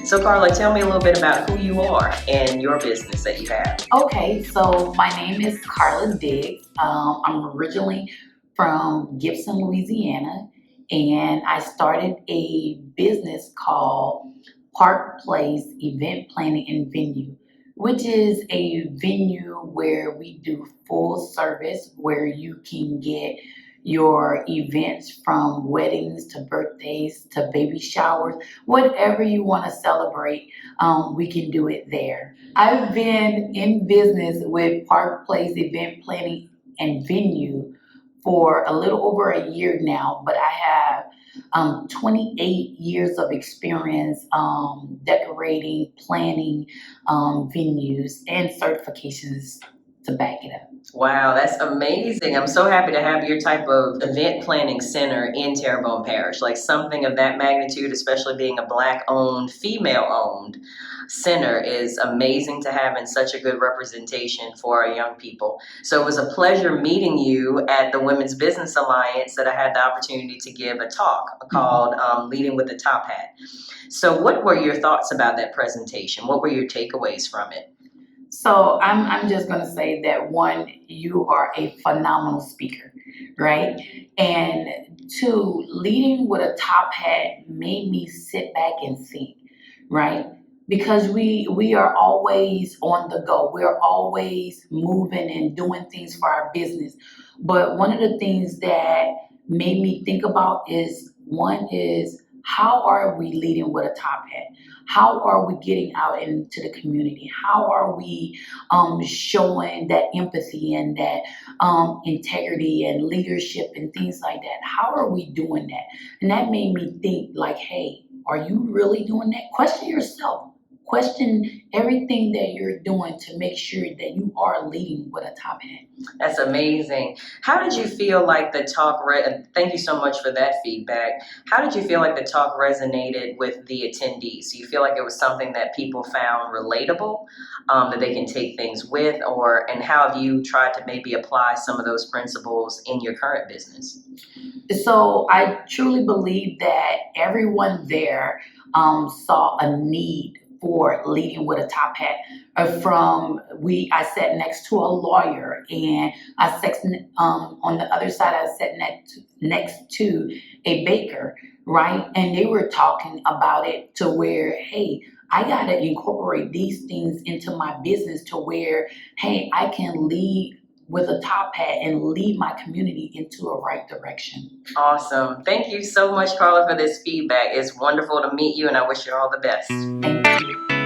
So Carla, tell me a little bit about who you are and your business that you have. Okay, so my name is Carla Diggs. I'm originally from Gibson, Louisiana, and I started a business called Park Place Event Planning and Venue, which is a venue where we do full service, where you can get your events from weddings to birthdays to baby showers, whatever you want to celebrate, we can do it there. I've been in business with Park Place Event Planning and Venue for a little over a year now, but I have 28 years of experience decorating, planning venues, and certifications to back it up. Wow, that's amazing. I'm so happy to have your type of event planning center in Terrebonne Parish. Like something of that magnitude, especially being a Black owned, female owned center, is amazing to have, and such a good representation for our young people. So it was a pleasure meeting you at the Women's Business Alliance that I had the opportunity to give a talk called Leading with the Top Hat. So what were your thoughts about that presentation? What were your takeaways from it? So I'm just going to say that one, you are a phenomenal speaker, right? And two, leading with a top hat made me sit back and think, right? Because we are always on the go. We're always moving and doing things for our business. But one of the things that made me think about is one is how are we leading with a top hat? How are we getting out into the community? How are we showing that empathy and that integrity and leadership and things like that? How are we doing that? And that made me think like, hey, are you really doing that? Question yourself. Question everything that you're doing to make sure that you are leading with a top hat. That's amazing. How did you feel like the talk, thank you so much for that feedback. How did you feel like the talk resonated with the attendees? Do you feel like it was something that people found relatable, that they can take things with, and how have you tried to maybe apply some of those principles in your current business? So I truly believe that everyone there saw a need for leading with a top hat. I sat next to a lawyer, and on the other side I sat next to a baker, right? And they were talking about it to where, hey, I gotta incorporate these things into my business to where, hey, I can lead with a top hat and lead my community into a right direction. Awesome. Thank you so much, Carla, for this feedback. It's wonderful to meet you, and I wish you all the best. Thank you.